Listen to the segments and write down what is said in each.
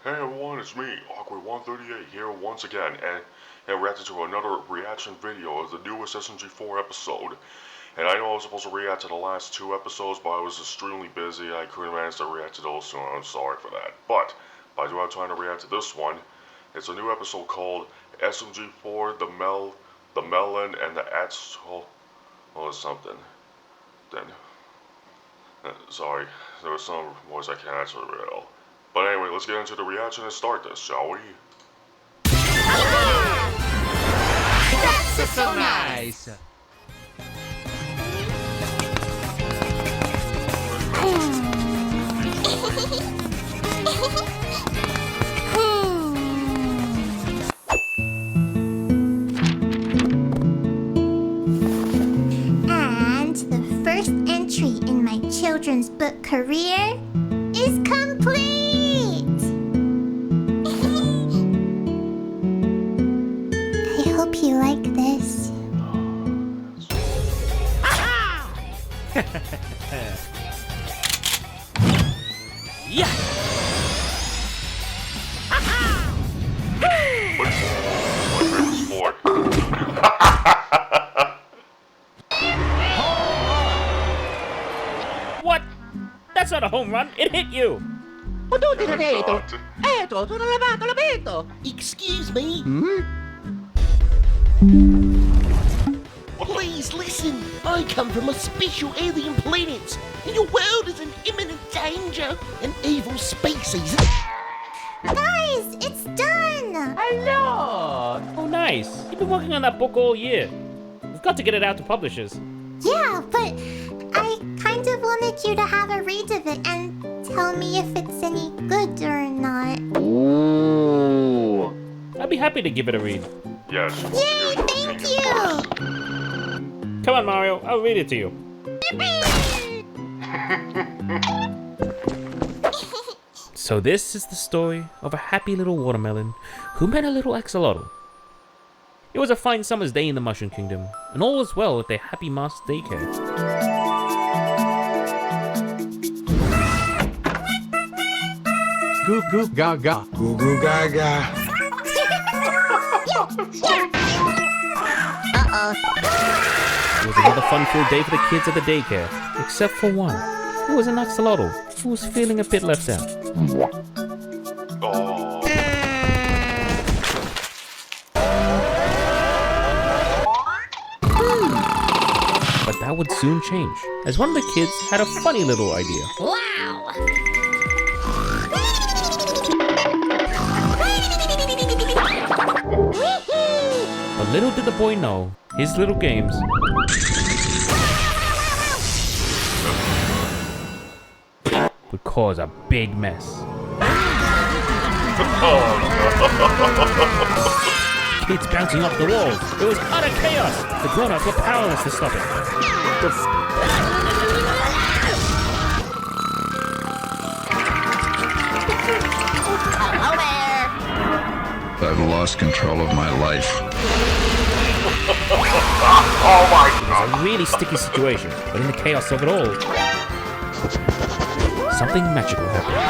Hey everyone, it's me, Awkward138 here once again, and reacting to another reaction video of the newest SMG4 episode. And I know I was supposed to react to the last two episodes, but I was extremely busy. I couldn't manage to react to those, so I'm sorry for that. But I do have time to react to this one. It's a new episode called SMG4, the Melon, and the Axolotl, or something. Then, sorry, there was some voice I can't answer real. But anyway, let's get into the reaction and start this, shall we? That's so nice! And the first entry in my children's book career is complete! I hope you like this. Yeah! What? That's not a home run. It hit you. Excuse me? Please listen. I come from a special alien planet, and your world is in imminent danger. An evil species. Guys, it's done! Oh, nice. You've been working on that book all year. We've got to get it out to publishers. Yeah, but I kind of wanted you to have a read of it and tell me if it's any good or not. Ooh. I'd be happy to give it a read. Yes. Yay, thank you! Come on, Mario. I'll read it to you. So this is the story of a happy little watermelon who met a little axolotl. It was a fine summer's day in the Mushroom Kingdom, and all was well at their happy master daycare. Goo goo gaga. Goo goo gaga. It was another fun-filled day for the kids at the daycare, except for one. It was an axolotl who was feeling a bit left out. Oh. But that would soon change, as one of the kids had a funny little idea. Wow! But little did the boy know, his little games would cause a big mess. Kids bouncing off the walls. It was utter chaos. The grown-ups were powerless to stop it. Hello there! I've lost control of my life. Oh my It was a really sticky situation, but in the chaos of it all, something magical happened.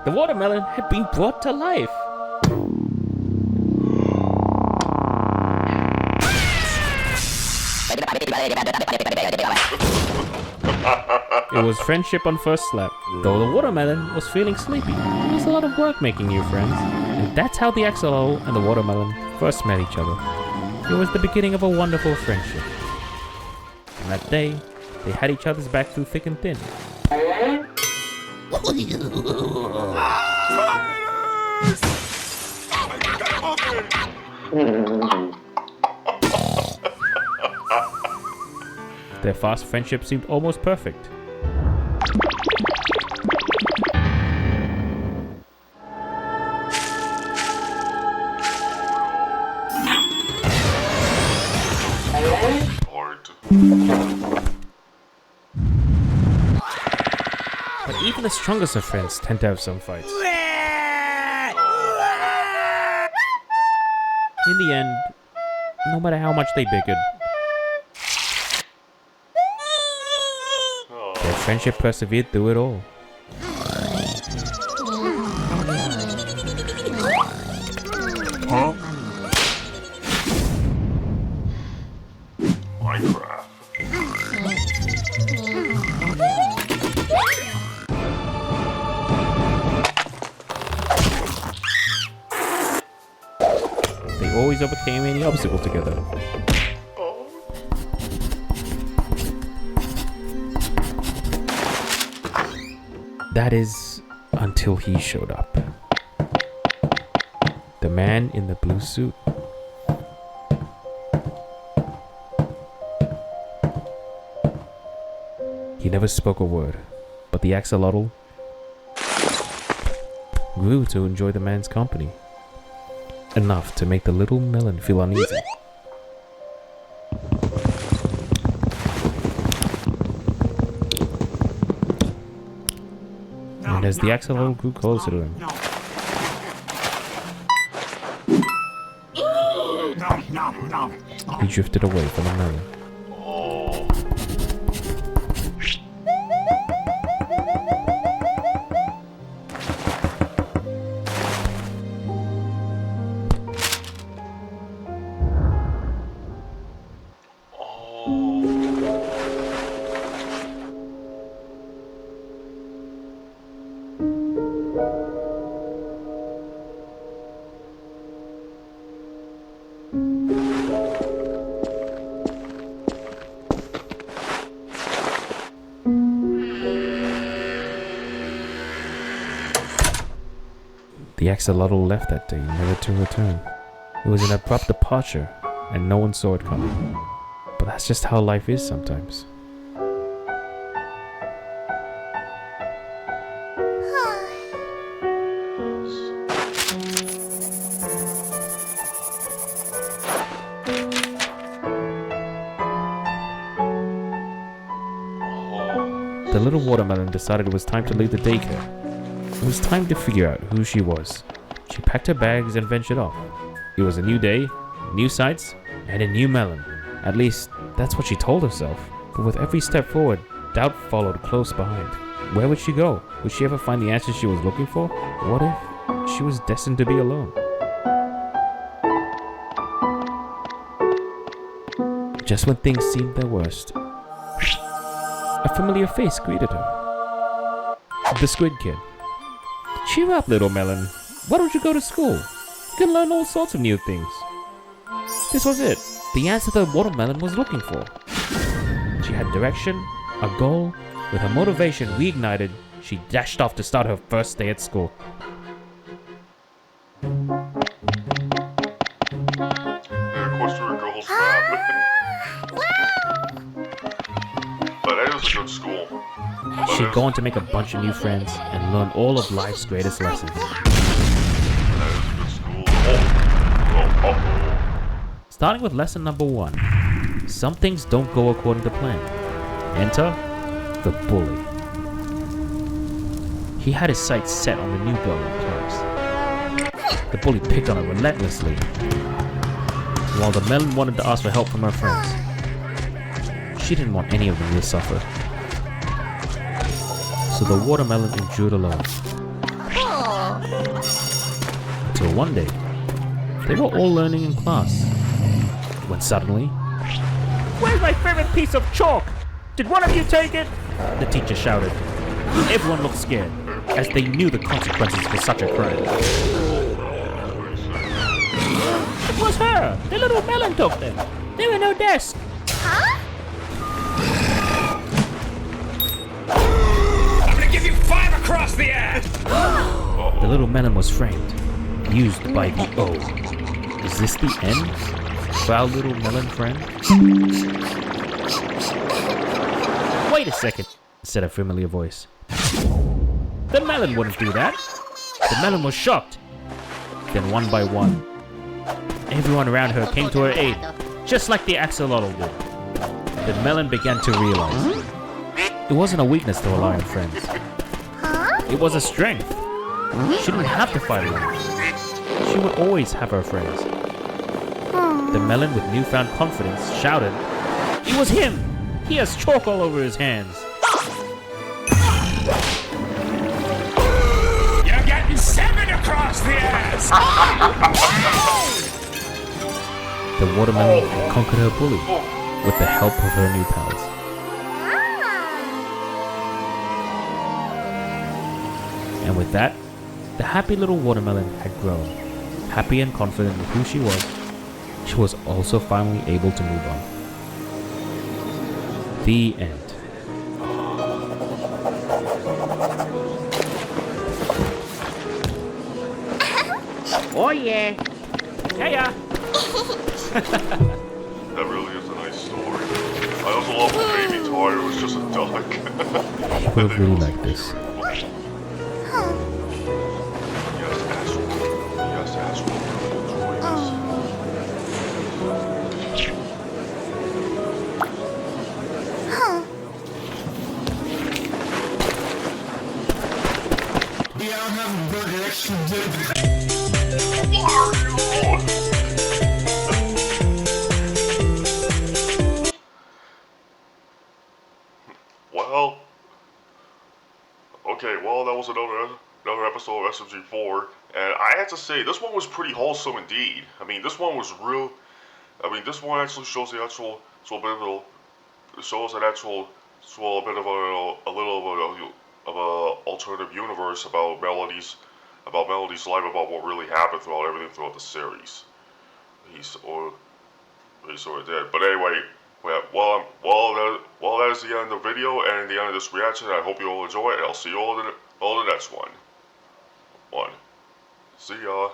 The watermelon had been brought to life. It was friendship on first slap. Though the watermelon was feeling sleepy, it was a lot of work making new friends. And that's how the axolotl and the watermelon first met each other. It was the beginning of a wonderful friendship. And that day, they had each other's back through thick and thin. Their fast friendship seemed almost perfect. Part. But even the strongest of friends tend to have some fights. In the end, no matter how much they bickered, Their friendship persevered through it all. Minecraft. They always overcame any obstacle together. That is, until he showed up. The man in the blue suit. He never spoke a word, but the axolotl grew to enjoy the man's company. Enough to make the little melon feel uneasy. And as the axolotl grew closer to him, he drifted away from the melon. The axolotl left that day, never to return. It was an abrupt departure, and no one saw it coming. But that's just how life is sometimes. The little watermelon decided it was time to leave the daycare. It was time to figure out who she was. She packed her bags and ventured off. It was a new day, new sights, and a new melon. At least, that's what she told herself. But with every step forward, doubt followed close behind. Where would she go? Would she ever find the answers she was looking for? What if she was destined to be alone? Just when things seemed their worst, a familiar face greeted her. The Squid Kid. Cheer up, little melon. Why don't you go to school? You can learn all sorts of new things. This was it. The answer the watermelon was looking for. She had direction, a goal. With her motivation reignited, she dashed off to start her first day at school. Equestrian Girls Club. But that was a good school. She'd go on to make a bunch of new friends and learn all of life's greatest lessons. That is a good school. Starting with lesson number 1. Some things don't go according to plan. Enter the bully. He had his sights set on the new girl in class. The bully picked on her relentlessly, while the melon wanted to ask for help from her friends. She didn't want any of them to suffer. So the watermelon endured alone. Until one day, they were all learning in class, when suddenly, "Where's my favorite piece of chalk? Did one of you take it?" the teacher shouted. Everyone looked scared, as they knew the consequences for such a crime. It was her! The little melon took them! They were in her desk! Huh? I'm gonna give you 5 across the ass! The little melon was framed, used by the O. Is this the end for our little melon friend? Wait a second, said a familiar voice. The melon wouldn't do that. The melon was shocked. Then one by one, everyone around her came to her aid, just like the axolotl did. The melon began to realize it wasn't a weakness to rely on friends. It was a strength. She didn't have to fight alone. She would always have her friends. The melon, with newfound confidence, shouted, "It was him! He has chalk all over his hands!" across the ass! The watermelon conquered her bully with the help of her new pals. And with that, the happy little watermelon had grown. Happy and confident with who she was also finally able to move on. The end. Oh yeah. Yeah. That really is a nice story. I also love when Baby Tyler was just a duck. She would have really liked this. Yes, Axolotl. Yes, Axolotl. Enjoy this. Yeah, I'm having a burger extra dip. Well, okay, well, that was another episode of SMG4, and I have to say, this one was pretty wholesome indeed. I mean, this one was real. I mean, this one actually shows the actual, so a bit of a, shows an actual, so a bit of a little of a alternative universe about Melody's life, about what really happened throughout everything throughout the series. He sort of did. But anyway, well, that is the end of the video and the end of this reaction. I hope you all enjoy it, and I'll see you all in the next one. See ya.